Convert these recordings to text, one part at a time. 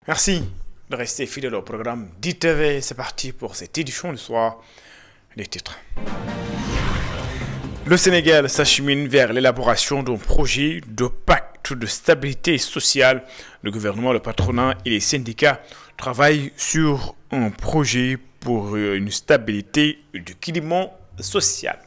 Merci de rester fidèle au programme d'ITV. C'est parti pour cette édition du soir. Les titres. Le Sénégal s'achemine vers l'élaboration d'un projet de pacte de stabilité sociale. Le gouvernement, le patronat et les syndicats travaillent sur un projet pour une stabilité du climat social.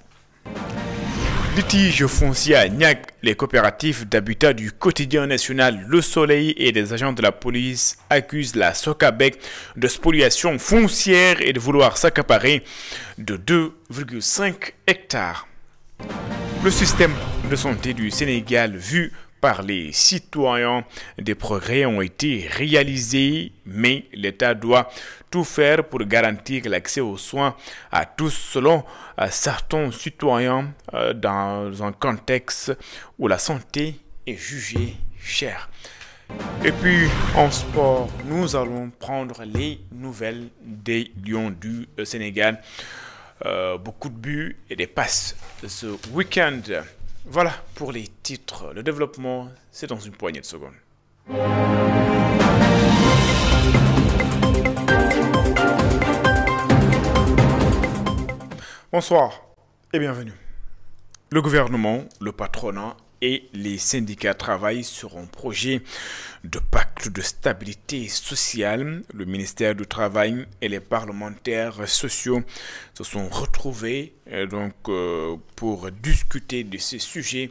Litige foncier à Niack, les coopératives d'habitat du quotidien national Le Soleil et des agents de la police accusent la Socabeg de spoliation foncière et de vouloir s'accaparer de 2,5 hectares. Le système de santé du Sénégal vu par les citoyens, des progrès ont été réalisés, mais l'État doit tout faire pour garantir l'accès aux soins à tous selon certains citoyens dans un contexte où la santé est jugée chère. Et puis en sport, nous allons prendre les nouvelles des Lions du Sénégal. Beaucoup de buts et des passes ce week-end. Voilà pour les titres. Le développement, c'est dans une poignée de secondes. Bonsoir et bienvenue. Le gouvernement, le patronat et les syndicats travaillent sur un projet de pacte de stabilité sociale. Le ministère du Travail et les parlementaires sociaux se sont retrouvés pour discuter de ces sujets.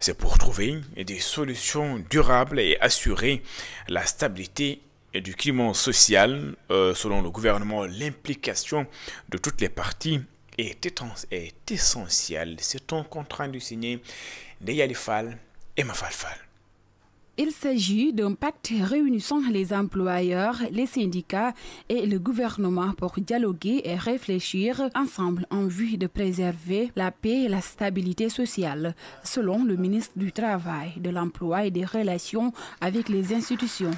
C'est pour trouver des solutions durables et assurer la stabilité du climat social. Selon le gouvernement, l'implication de toutes les parties est essentielle. C'est un contrat de signé Deyali Fall et Mafal Fall. Il s'agit d'un pacte réunissant les employeurs, les syndicats et le gouvernement pour dialoguer et réfléchir ensemble en vue de préserver la paix et la stabilité sociale, selon le ministre du Travail, de l'Emploi et des Relations avec les institutions.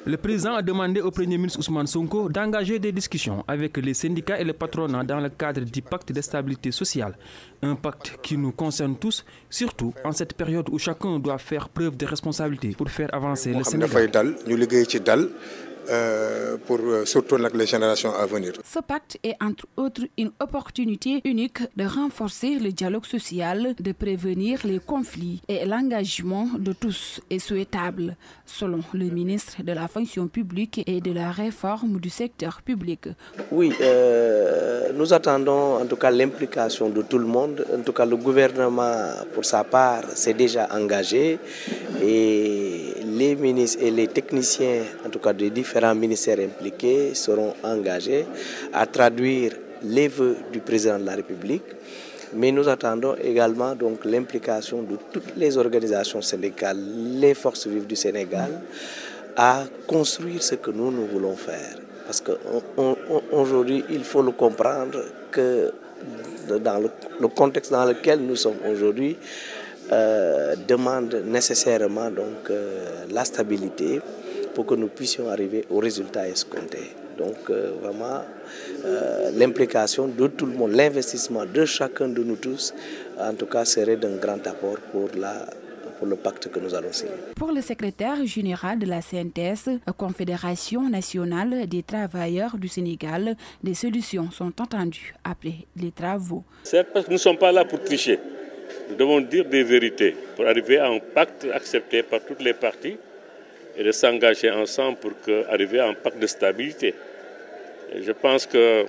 Le président a demandé au Premier ministre Ousmane Sonko d'engager des discussions avec les syndicats et le patronat dans le cadre du pacte de stabilité sociale. Un pacte qui nous concerne tous, surtout en cette période où chacun doit faire preuve de responsabilité pour faire avancer le Sénégal. Pour surtout les générations à venir. Ce pacte est entre autres une opportunité unique de renforcer le dialogue social, de prévenir les conflits et l'engagement de tous est souhaitable, selon le ministre de la fonction publique et de la réforme du secteur public. Oui, nous attendons en tout cas l'implication de tout le monde. En tout cas, le gouvernement, pour sa part, s'est déjà engagé et les ministres et les techniciens, en tout cas des différents ministères impliqués, seront engagés à traduire les vœux du président de la République. Mais nous attendons également donc l'implication de toutes les organisations syndicales, les forces vives du Sénégal, à construire ce que nous voulons faire. Parce qu'aujourd'hui, il faut le comprendre que dans le contexte dans lequel nous sommes aujourd'hui, demande nécessairement donc la stabilité pour que nous puissions arriver aux résultats escomptés. Donc vraiment l'implication de tout le monde, l'investissement de chacun de nous tous, en tout cas serait d'un grand apport pour le pacte que nous allons signer. Pour le secrétaire général de la CNTS, Confédération nationale des travailleurs du Sénégal, des solutions sont entendues après les travaux. C'est parce que nous ne sommes pas là pour tricher. Nous devons dire des vérités pour arriver à un pacte accepté par toutes les parties et de s'engager ensemble pour arriver à un pacte de stabilité. Et je pense que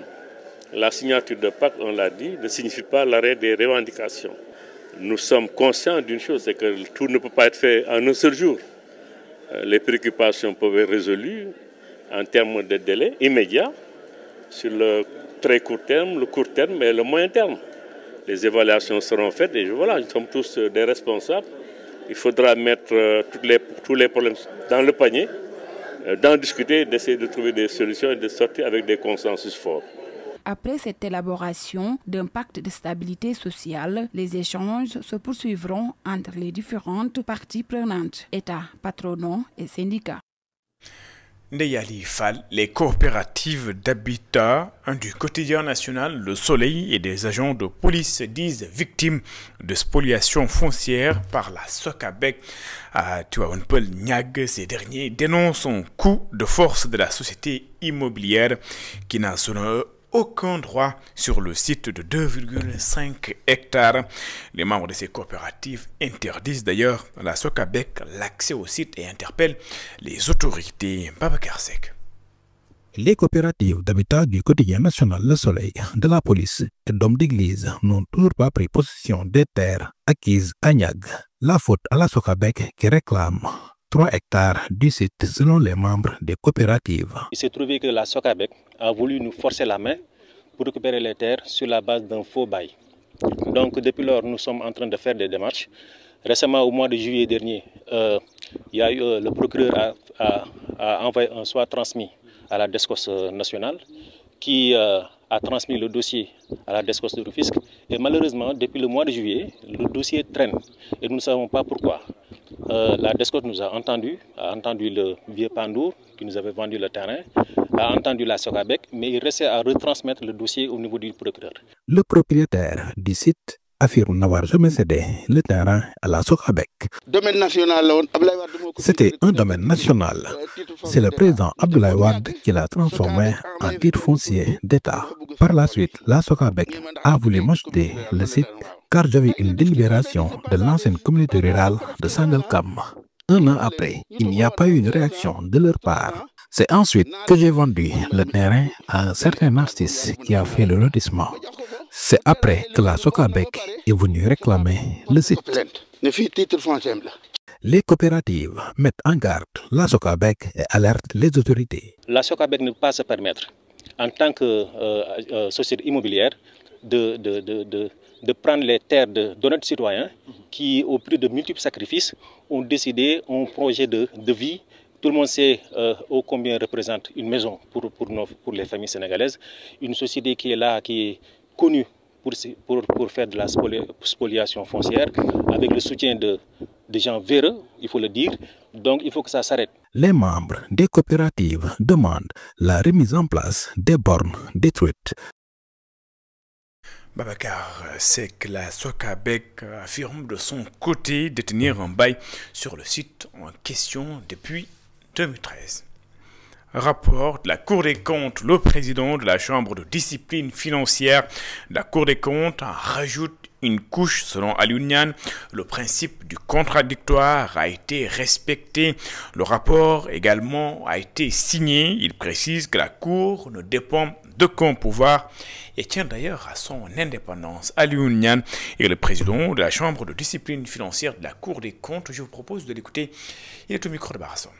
la signature de pacte, on l'a dit, ne signifie pas l'arrêt des revendications. Nous sommes conscients d'une chose, c'est que tout ne peut pas être fait en un seul jour. Les préoccupations peuvent être résolues en termes de délai immédiat, sur le très court terme, le court terme et le moyen terme. Les évaluations seront faites et voilà, nous sommes tous des responsables. Il faudra mettre tous les problèmes dans le panier, d'en discuter, d'essayer de trouver des solutions et de sortir avec des consensus forts. Après cette élaboration d'un pacte de stabilité sociale, les échanges se poursuivront entre les différentes parties prenantes, État, patronat et syndicats. Ndeyali Fall, les coopératives d'habitat du quotidien national Le Soleil et des agents de police se disent victimes de spoliation foncière par la SOCABEC à Tivaouane-Peulh Niague. Ces derniers dénoncent un coup de force de la société immobilière qui n'a selon eux aucun droit sur le site de 2,5 hectares. Les membres de ces coopératives interdisent d'ailleurs à la SOCABEC l'accès au site et interpellent les autorités. Babacar Seck. Les coopératives d'habitat du quotidien national Le Soleil, de la police et d'hommes d'église n'ont toujours pas pris possession des terres acquises à Niague. La faute à la SOCABEC qui réclame 3 hectares du site selon les membres des coopératives. Il s'est trouvé que la SOCABEC a voulu nous forcer la main pour récupérer les terres sur la base d'un faux bail. Donc depuis lors, nous sommes en train de faire des démarches. Récemment, au mois de juillet dernier, le procureur a envoyé un soit transmis à la DSCOS nationale qui a transmis le dossier à la DSCOS de Rufisque. Et malheureusement, depuis le mois de juillet, le dossier traîne et nous ne savons pas pourquoi. La DSCOS nous a entendu le vieux Pandour qui nous avait vendu le terrain, a entendu la SOCABEC, mais il restait à retransmettre le dossier au niveau du procureur. Le propriétaire du site affirme n'avoir jamais cédé le terrain à la SOCABEC. C'était un domaine national. C'est le président Abdoulaye Wade qui l'a transformé en titre foncier d'État. Par la suite, la SOCABEC a voulu m'acheter le site car j'avais une délibération de l'ancienne communauté rurale de Sangalkam. Un an après, il n'y a pas eu une réaction de leur part. C'est ensuite que j'ai vendu le terrain à un certain artiste qui a fait le lotissement. C'est après que la SOCABEC est venue réclamer le site. Les coopératives mettent en garde la SOCABEC et alertent les autorités. La SOCABEC ne peut pas se permettre, en tant que société immobilière, de prendre les terres d'honnêtes citoyens qui, au prix de multiples sacrifices, ont décidé un projet de vie. Tout le monde sait ô combien représente une maison pour les familles sénégalaises. Une société qui est là, qui est connue pour faire de la spoliation foncière, avec le soutien de gens véreux, il faut le dire. Donc il faut que ça s'arrête. Les membres des coopératives demandent la remise en place des bornes détruites. Babacar, c'est que la SOCABEC affirme de son côté détenir un bail sur le site en question depuis 2013. Rapport de la Cour des comptes, le président de la Chambre de discipline financière de la Cour des comptes en rajoute une couche. Selon Aliou Niane, le principe du contradictoire a été respecté. Le rapport également a été signé. Il précise que la Cour ne dépend d'aucun pouvoir et tient d'ailleurs à son indépendance. Aliou Niane est le président de la Chambre de discipline financière de la Cour des comptes. Je vous propose de l'écouter. Il est au micro de Barasson.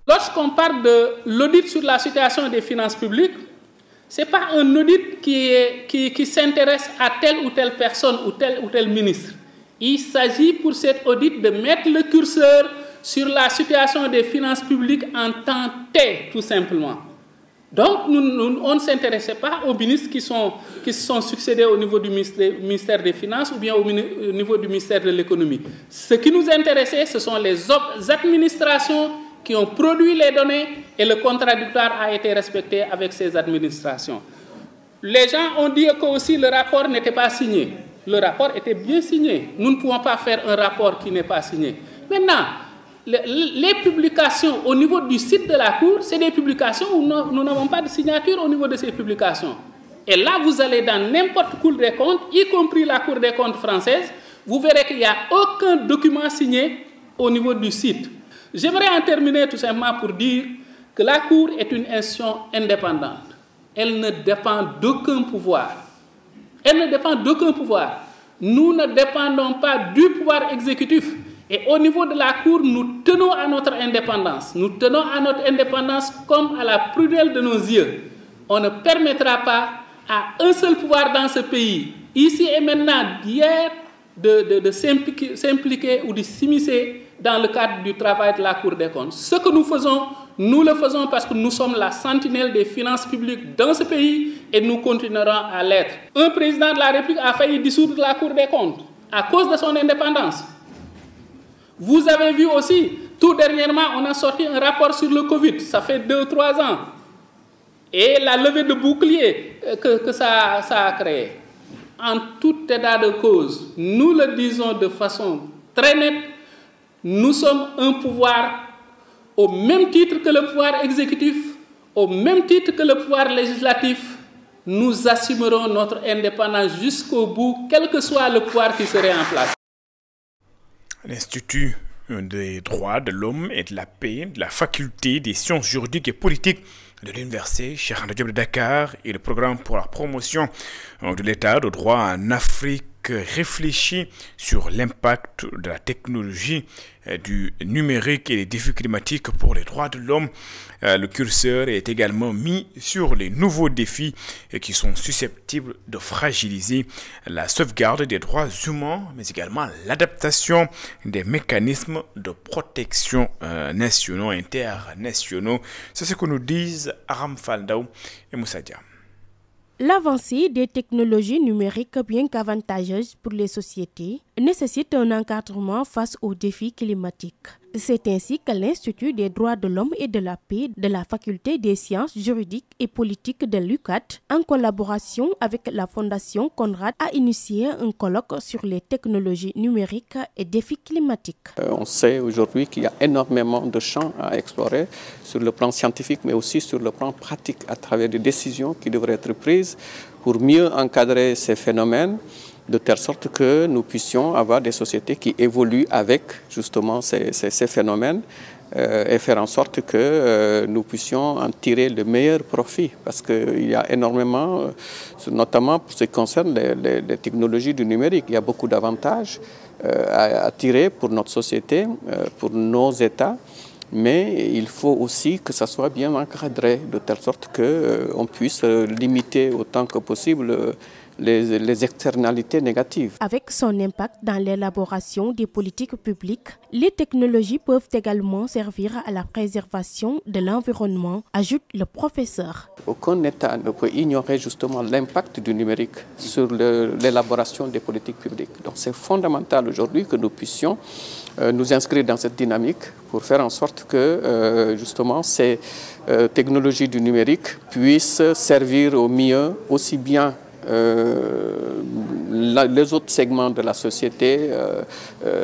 Lorsqu'on parle de l'audit sur la situation des finances publiques, ce n'est pas un audit qui s'intéresse à telle ou telle personne ou tel ministre. Il s'agit pour cet audit de mettre le curseur sur la situation des finances publiques en temps T, tout simplement. Donc, on ne s'intéressait pas aux ministres qui se sont succédés au niveau du ministère des Finances ou bien au niveau du ministère de l'Économie. Ce qui nous intéressait, ce sont les administrations qui ont produit les données et le contradictoire a été respecté avec ces administrations. Les gens ont dit que aussi le rapport n'était pas signé. Le rapport était bien signé. Nous ne pouvons pas faire un rapport qui n'est pas signé. Maintenant, les publications au niveau du site de la Cour, c'est des publications où nous n'avons pas de signature au niveau de ces publications. Et là, vous allez dans n'importe quelle Cour des comptes, y compris la Cour des comptes française, vous verrez qu'il n'y a aucun document signé au niveau du site. J'aimerais en terminer tout simplement pour dire que la Cour est une institution indépendante. Elle ne dépend d'aucun pouvoir. Elle ne dépend d'aucun pouvoir. Nous ne dépendons pas du pouvoir exécutif. Et au niveau de la Cour, nous tenons à notre indépendance. Nous tenons à notre indépendance comme à la prunelle de nos yeux. On ne permettra pas à un seul pouvoir dans ce pays, ici et maintenant, d'hier, de s'impliquer ou de s'immiscer dans le cadre du travail de la Cour des comptes. Ce que nous faisons, nous le faisons parce que nous sommes la sentinelle des finances publiques dans ce pays et nous continuerons à l'être. Un président de la République a failli dissoudre la Cour des comptes à cause de son indépendance. Vous avez vu aussi Tout dernièrement, on a sorti un rapport sur le Covid, ça fait 2-3 ans. Et la levée de bouclier que ça a créé. En tout état de cause, nous le disons de façon très nette, nous sommes un pouvoir au même titre que le pouvoir exécutif, au même titre que le pouvoir législatif. Nous assumerons notre indépendance jusqu'au bout, quel que soit le pouvoir qui serait en place. L'Institut des droits de l'homme et de la paix, de la faculté des sciences juridiques et politiques de l'Université Cheikh Anta Diop de Dakar et le programme pour la promotion de l'état de droit en Afrique réfléchit sur l'impact de la technologie, du numérique et les défis climatiques pour les droits de l'homme. Le curseur est également mis sur les nouveaux défis qui sont susceptibles de fragiliser la sauvegarde des droits humains, mais également l'adaptation des mécanismes de protection nationaux, internationaux. C'est ce que nous disent Aram Faldaou et Moussa Diam. L'avancée des technologies numériques, bien qu'avantageuse pour les sociétés, nécessite un encadrement face aux défis climatiques. C'est ainsi que l'Institut des droits de l'homme et de la paix de la Faculté des sciences juridiques et politiques de l'UCAD, en collaboration avec la Fondation Conrad, a initié un colloque sur les technologies numériques et défis climatiques. On sait aujourd'hui qu'il y a énormément de champs à explorer sur le plan scientifique, mais aussi sur le plan pratique, à travers des décisions qui devraient être prises pour mieux encadrer ces phénomènes, de telle sorte que nous puissions avoir des sociétés qui évoluent avec justement ces phénomènes et faire en sorte que nous puissions en tirer le meilleur profit. Parce qu'il y a énormément, notamment pour ce qui concerne les technologies du numérique, il y a beaucoup d'avantages à tirer pour notre société, pour nos États. Mais il faut aussi que ça soit bien encadré, de telle sorte qu'on puisse limiter autant que possible les externalités négatives. Avec son impact dans l'élaboration des politiques publiques, les technologies peuvent également servir à la préservation de l'environnement, ajoute le professeur. Aucun État ne peut ignorer justement l'impact du numérique sur l'élaboration des politiques publiques. Donc c'est fondamental aujourd'hui que nous puissions nous inscrire dans cette dynamique pour faire en sorte que justement ces technologies du numérique puissent servir au mieux aussi bien les autres segments de la société,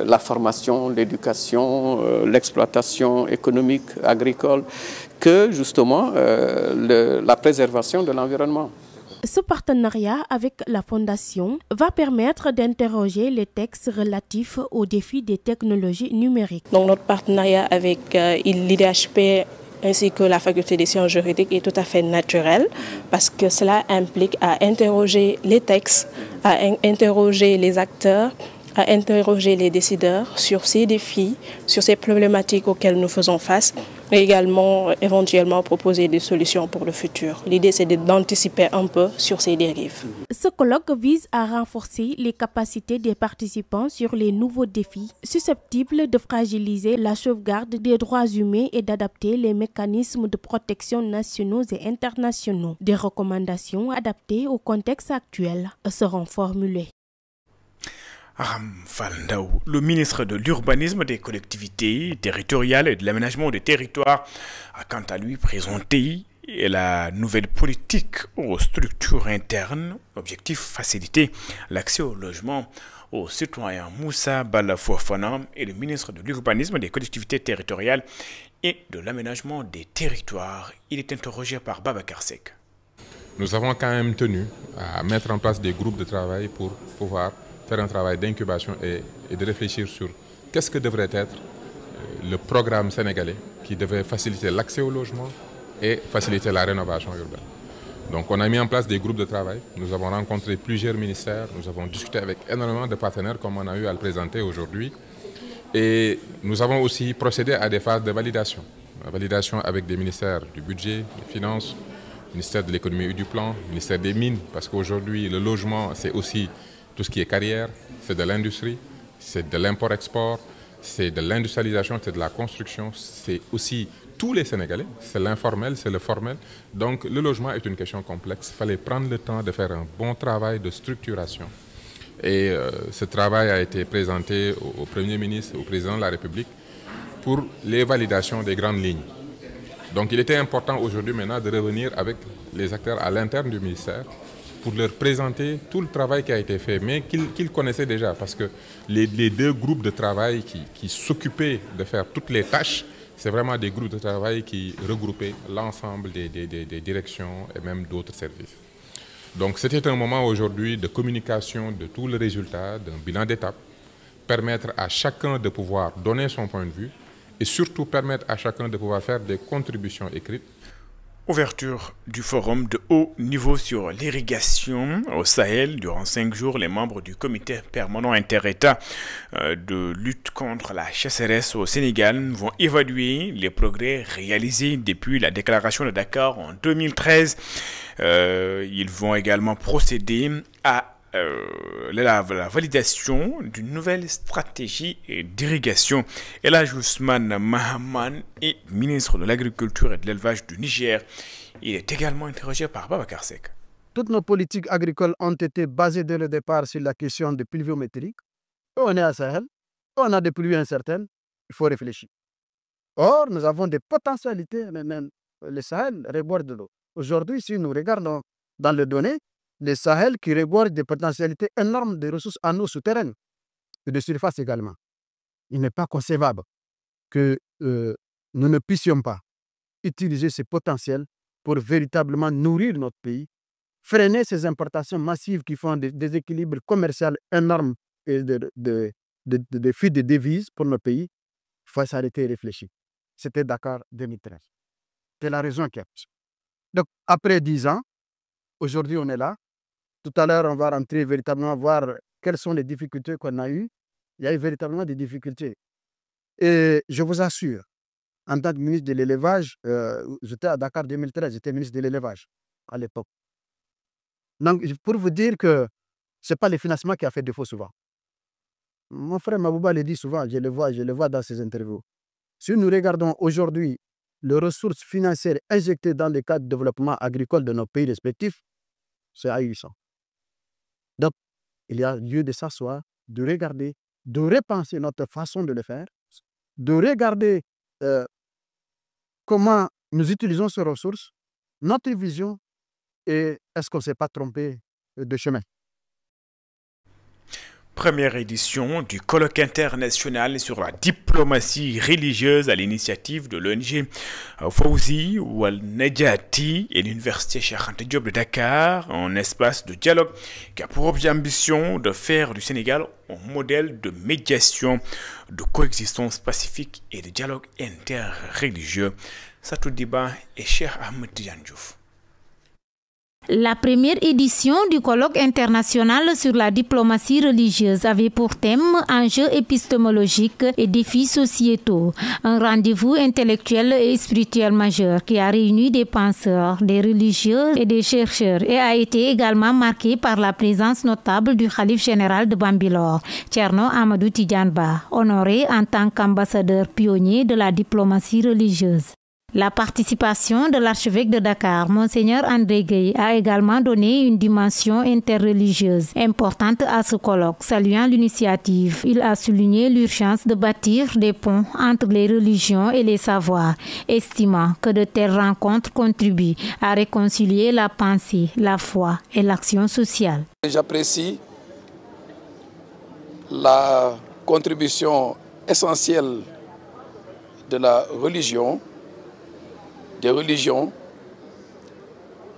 la formation, l'éducation, l'exploitation économique, agricole, que justement la préservation de l'environnement. Ce partenariat avec la Fondation va permettre d'interroger les textes relatifs aux défis des technologies numériques. Donc notre partenariat avec l'IDHP ainsi que la faculté des sciences juridiques est tout à fait naturel parce que cela implique à interroger les textes, à interroger les acteurs, à interroger les décideurs sur ces défis, sur ces problématiques auxquelles nous faisons face et également éventuellement proposer des solutions pour le futur. L'idée c'est d'anticiper un peu sur ces dérives. Ce colloque vise à renforcer les capacités des participants sur les nouveaux défis susceptibles de fragiliser la sauvegarde des droits humains et d'adapter les mécanismes de protection nationaux et internationaux. Des recommandations adaptées au contexte actuel seront formulées. Aram Faldaou, le ministre de l'Urbanisme, des collectivités territoriales et de l'aménagement des territoires, a quant à lui présenté la nouvelle politique aux structures internes. Objectif, faciliter l'accès au logement aux citoyens. Moussa Bala Fofana est le ministre de l'Urbanisme, des collectivités territoriales et de l'aménagement des territoires. Il est interrogé par Babacar Seck. Nous avons quand même tenu à mettre en place des groupes de travail pour pouvoir faire un travail d'incubation et de réfléchir sur qu'est-ce que devrait être le programme sénégalais qui devait faciliter l'accès au logement et faciliter la rénovation urbaine. Donc on a mis en place des groupes de travail, nous avons rencontré plusieurs ministères, nous avons discuté avec énormément de partenaires comme on a eu à le présenter aujourd'hui et nous avons aussi procédé à des phases de validation. La validation avec des ministères du budget, des finances, ministère de l'économie et du plan, ministère des mines, parce qu'aujourd'hui le logement c'est aussi tout ce qui est carrière, c'est de l'industrie, c'est de l'import-export, c'est de l'industrialisation, c'est de la construction, c'est aussi tous les Sénégalais, c'est l'informel, c'est le formel. Donc le logement est une question complexe. Il fallait prendre le temps de faire un bon travail de structuration. Et ce travail a été présenté au Premier ministre, au Président de la République, pour les validations des grandes lignes. Donc il était important aujourd'hui maintenant de revenir avec les acteurs à l'interne du ministère pour leur présenter tout le travail qui a été fait, mais qu'ils connaissaient déjà, parce que les deux groupes de travail qui s'occupaient de faire toutes les tâches, c'est vraiment des groupes de travail qui regroupaient l'ensemble des directions et même d'autres services. Donc c'était un moment aujourd'hui de communication de tout le résultat, d'un bilan d'étape, permettre à chacun de pouvoir donner son point de vue et surtout permettre à chacun de pouvoir faire des contributions écrites. Ouverture du forum de haut niveau sur l'irrigation au Sahel. Durant 5 jours, les membres du comité permanent inter-État de lutte contre la sécheresse au Sénégal vont évaluer les progrès réalisés depuis la déclaration de Dakar en 2013. Ils vont également procéder à la validation d'une nouvelle stratégie d'irrigation. Elhadji Ousmane Mahaman est ministre de l'Agriculture et de l'Élevage du Niger. Il est également interrogé par Babacar Seck. Toutes nos politiques agricoles ont été basées dès le départ sur la question de pluviométrie. On est à Sahel, on a des pluies incertaines, il faut réfléchir. Or, nous avons des potentialités, le Sahel reborde de l'eau. Aujourd'hui, si nous regardons dans les données, le Sahel qui regorge des potentialités énormes de ressources en eau souterraines et de surface également. Il n'est pas concevable que nous ne puissions pas utiliser ces potentiels pour véritablement nourrir notre pays, freiner ces importations massives qui font des déséquilibres commerciaux énormes et des fuites de devises pour nos pays. Il faut s'arrêter et réfléchir. C'était Dakar 2013. C'est la raison qui a poussé. Donc, après 10 ans, aujourd'hui, on est là. Tout à l'heure, on va rentrer véritablement voir quelles sont les difficultés qu'on a eues. Il y a eu véritablement des difficultés. Et je vous assure, en tant que ministre de l'élevage, j'étais à Dakar 2013, j'étais ministre de l'élevage à l'époque. Donc, pour vous dire que ce n'est pas le financement qui a fait défaut souvent. Mon frère Mabouba le dit souvent, je le vois dans ses interviews. Si nous regardons aujourd'hui les ressources financières injectées dans le cadre de développement agricole de nos pays respectifs, c'est ahurissant. Donc, il y a lieu de s'asseoir, de regarder, de repenser notre façon de le faire, de regarder comment nous utilisons ces ressources, notre vision, et est-ce qu'on ne s'est pas trompé de chemin. Première édition du colloque international sur la diplomatie religieuse à l'initiative de l'ONG Fawzi Oual-Nedjati et l'Université Cheikh Anta Diop de Dakar, un espace de dialogue qui a pour ambition de faire du Sénégal un modèle de médiation, de coexistence pacifique et de dialogue interreligieux. Satou Diba et Cheikh Ahmed Tidiane Diouf. La première édition du colloque international sur la diplomatie religieuse avait pour thème enjeux épistémologiques et défis sociétaux. Un rendez-vous intellectuel et spirituel majeur qui a réuni des penseurs, des religieux et des chercheurs et a été également marqué par la présence notable du khalife général de Bambilor, Thierno Amadou Tidiane Ba, honoré en tant qu'ambassadeur pionnier de la diplomatie religieuse. La participation de l'archevêque de Dakar, Monseigneur André Gueye, a également donné une dimension interreligieuse importante à ce colloque. Saluant l'initiative, il a souligné l'urgence de bâtir des ponts entre les religions et les savoirs, estimant que de telles rencontres contribuent à réconcilier la pensée, la foi et l'action sociale. J'apprécie la contribution essentielle de la religion, des religions,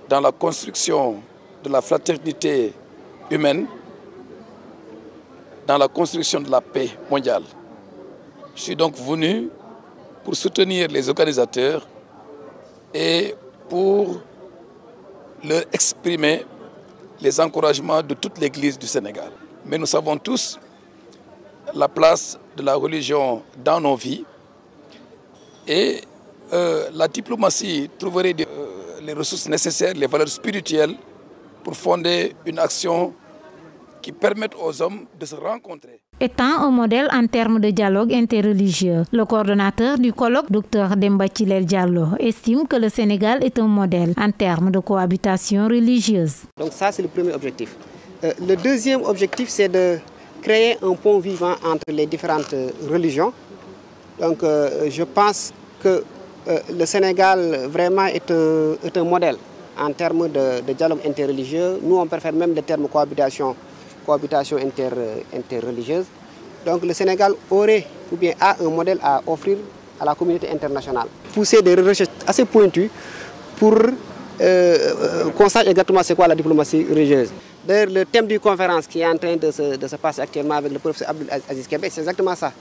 dans la construction de la fraternité humaine, dans la construction de la paix mondiale. Je suis donc venu pour soutenir les organisateurs et pour leur exprimer les encouragements de toute l'Église du Sénégal. Mais nous savons tous la place de la religion dans nos vies et la diplomatie trouverait les ressources nécessaires, les valeurs spirituelles pour fonder une action qui permette aux hommes de se rencontrer. Étant un modèle en termes de dialogue interreligieux, le coordonnateur du colloque, Dr Demba Thilel Diallo, estime que le Sénégal est un modèle en termes de cohabitation religieuse. Donc ça, c'est le premier objectif. Le deuxième objectif, c'est de créer un pont vivant entre les différentes religions Donc je pense que le Sénégal vraiment est un modèle en termes de dialogue interreligieux. Nous, on préfère même le terme cohabitation interreligieuse. Donc le Sénégal aurait ou bien a un modèle à offrir à la communauté internationale. Pousser des recherches assez pointues pour qu'on sache exactement c'est quoi la diplomatie religieuse. D'ailleurs, le thème d'une conférence qui est en train de se passer actuellement avec le professeur Abdul Aziz Kébé, c'est exactement ça.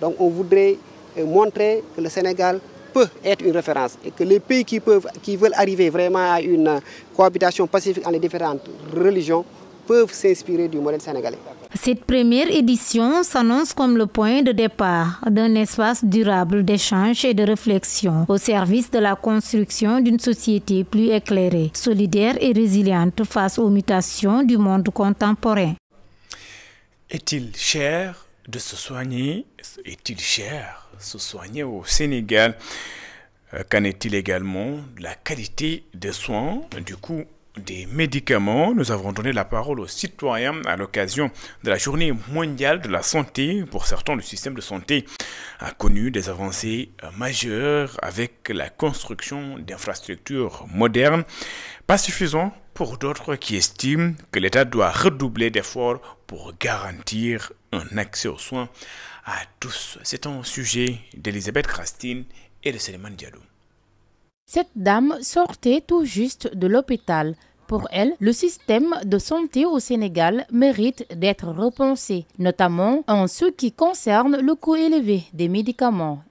Donc on voudrait montrer que le Sénégal peut être une référence et que les pays qui veulent arriver vraiment à une cohabitation pacifique entre les différentes religions peuvent s'inspirer du modèle sénégalais. Cette première édition s'annonce comme le point de départ d'un espace durable d'échange et de réflexion au service de la construction d'une société plus éclairée, solidaire et résiliente face aux mutations du monde contemporain. Est-il cher de se soigner? Est-il cher de se soigner au Sénégal? Qu'en est-il également de la qualité des soins, du coup des médicaments? Nous avons donné la parole aux citoyens à l'occasion de la journée mondiale de la santé. Pour certains, le système de santé a connu des avancées majeures avec la construction d'infrastructures modernes, pas suffisant pour d'autres qui estiment que l'État doit redoubler d'efforts pour garantir un accès aux soins à tous. C'est un sujet d'Elisabeth Christine et de Suleiman Diallo. Cette dame sortait tout juste de l'hôpital. Pour elle, le système de santé au Sénégal mérite d'être repensé, notamment en ce qui concerne le coût élevé des médicaments.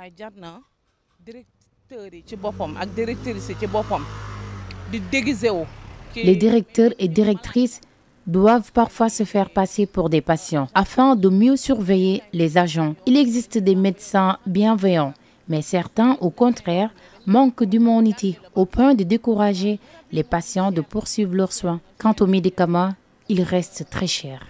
Les directeurs et directrices doivent parfois se faire passer pour des patients afin de mieux surveiller les agents. Il existe des médecins bienveillants, mais certains, au contraire, manquent d'humanité au point de décourager les patients de poursuivre leurs soins. Quant aux médicaments, ils restent très chers.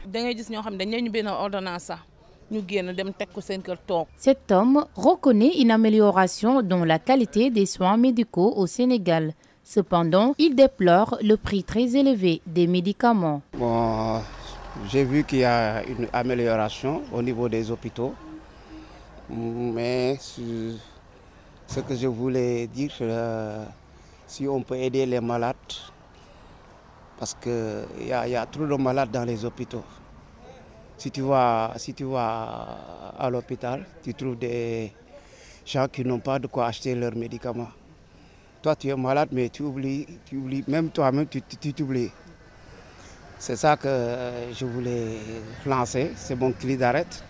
Cet homme reconnaît une amélioration dans la qualité des soins médicaux au Sénégal. Cependant, il déplore le prix très élevé des médicaments. Bon, j'ai vu qu'il y a une amélioration au niveau des hôpitaux, mais ce que je voulais dire, si on peut aider les malades, parce qu'il y a trop de malades dans les hôpitaux. Si tu vas à l'hôpital, tu trouves des gens qui n'ont pas de quoi acheter leurs médicaments. Toi, tu es malade, mais tu oublies même toi-même, tu t'oublies. C'est ça que je voulais lancer, c'est mon cri d'alerte,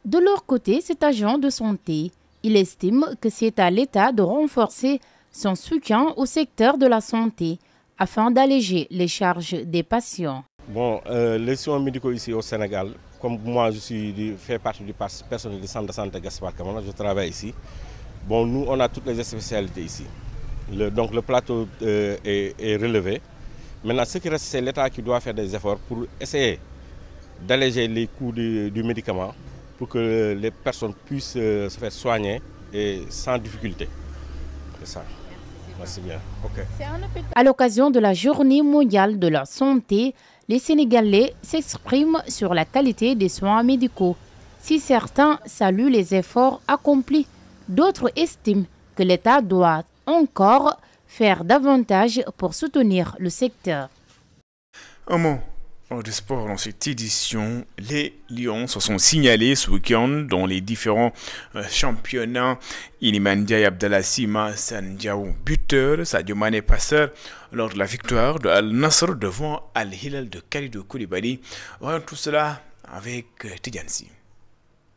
De leur côté, cet agent de santé, il estime que c'est à l'État de renforcer son soutien au secteur de la santé afin d'alléger les charges des patients. Bon, les soins médicaux ici au Sénégal, comme moi je fais partie du personnel du centre de santé Gaspard Camara, je travaille ici. Bon, nous on a toutes les spécialités ici. Donc le plateau est relevé. Maintenant, ce qui reste, c'est l'État qui doit faire des efforts pour essayer d'alléger les coûts du médicament, pour que les personnes puissent se faire soigner et sans difficulté. C'est ça. Merci bien. Okay. À l'occasion de la Journée mondiale de la santé, les Sénégalais s'expriment sur la qualité des soins médicaux. Si certains saluent les efforts accomplis, d'autres estiment que l'État doit encore faire davantage pour soutenir le secteur. Un mot de sport dans cette édition. Les Lions se sont signalés ce week-end dans les différents championnats. Iliman Ndiaye, Abdallah Sima, Sandiaou buteur, Sadio Mané passeur lors de la victoire de Al Nassr devant Al Hilal de Kalidou Koulibaly. Voyons tout cela avec Tidjansi.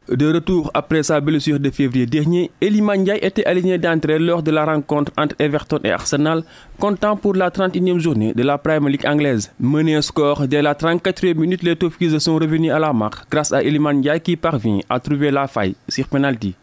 De retour après sa blessure de février dernier, Iliman Ndiaye était aligné d'entrée lors de la rencontre entre Everton et Arsenal, comptant pour la 31e journée de la Premier League anglaise. Mené un score dès la 34e minute, les Toffees sont revenus à la marque grâce à Iliman Ndiaye qui parvient à trouver la faille sur penalty.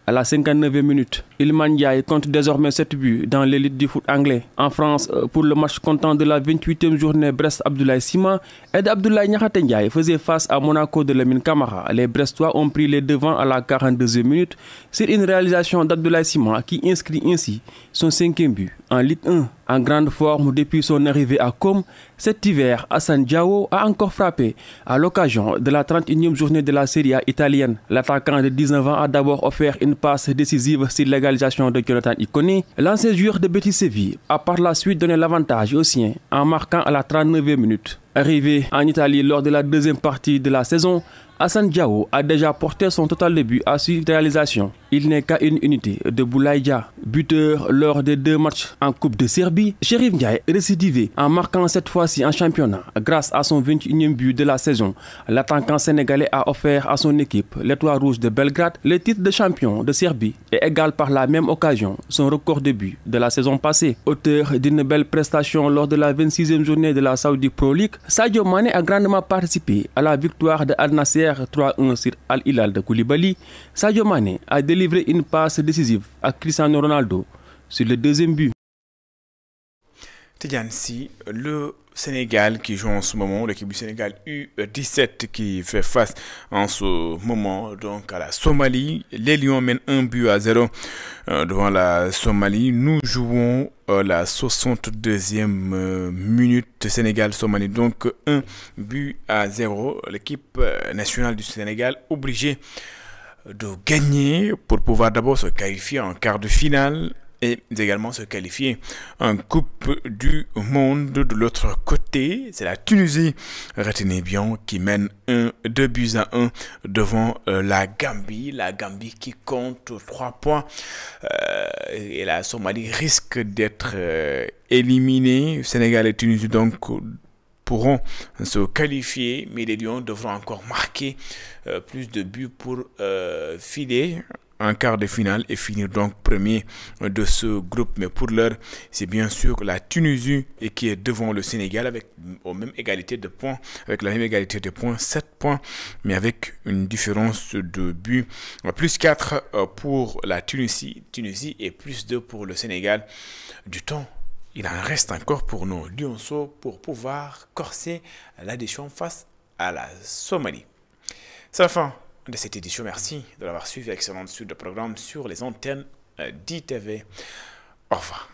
À la 59e minute, Iliman Ndiaye compte désormais 7 buts dans l'élite du foot anglais. En France, pour le match comptant de la 28e journée Brest-Abdoulaye Sima, Ed Abdoulaye Niakhaté Ndiaye faisait face à Monaco de Lamine Camara. Les Brestois ont pris les devants à la 42e minute sur une réalisation d'Abdoulaye Sima qui inscrit ainsi son 5e but en Ligue 1. En grande forme depuis son arrivée à Com, cet hiver, Hassan Diao a encore frappé à l'occasion de la 31e journée de la Serie A italienne. L'attaquant de 19 ans a d'abord offert une passe décisive sur l'égalisation de Jonathan Ikone. L'ancien joueur de Betis Séville a par la suite donné l'avantage aux siens en marquant à la 39e minute. Arrivé en Italie lors de la deuxième partie de la saison, Hassan Diao a déjà porté son total de buts à 6 réalisations. Il n'est qu'à une unité de Boulaïdia, buteur lors des 2 matchs en Coupe de Serbie. Chérif Ndiaye récidivé en marquant cette fois-ci en championnat grâce à son 21e but de la saison. L'attaquant sénégalais a offert à son équipe, l'Étoile Rouge de Belgrade, le titre de champion de Serbie et égale par la même occasion son record de buts de la saison passée. Auteur d'une belle prestation lors de la 26e journée de la Saudi Pro League, Sadio Mané a grandement participé à la victoire de Al Nassr 3-1 sur Al Hilal de Koulibaly. Sadio Mané a délivré une passe décisive à Cristiano Ronaldo sur le deuxième but. Tidiane, si le Sénégal qui joue en ce moment, l'équipe du Sénégal U17 qui fait face en ce moment donc à la Somalie, les Lions mènent 1-0 devant la Somalie. Nous jouons la 62e minute Sénégal-Somalie, donc 1-0. L'équipe nationale du Sénégal obligée de gagner pour pouvoir d'abord se qualifier en quart de finale et également se qualifier en Coupe du Monde. De l'autre côté, c'est la Tunisie, retenez bien, qui mène 2-1 devant la Gambie qui compte 3 points et la Somalie risque d'être éliminée. Sénégal et Tunisie donc pourront se qualifier, mais les Lions devront encore marquer plus de buts pour filer en quart de finale et finir donc premier de ce groupe. Mais pour l'heure, c'est bien sûr la Tunisie et qui est devant le Sénégal avec la même égalité de points, 7 points, mais avec une différence de but, plus 4 pour la Tunisie et plus 2 pour le Sénégal. Du temps, il en reste encore pour nos Lionceaux pour pouvoir corser l'addition face à la Somalie. C'est la fin de cette édition. Merci de l'avoir suivi. Excellente suite de programme sur les antennes d'ITV. Au revoir.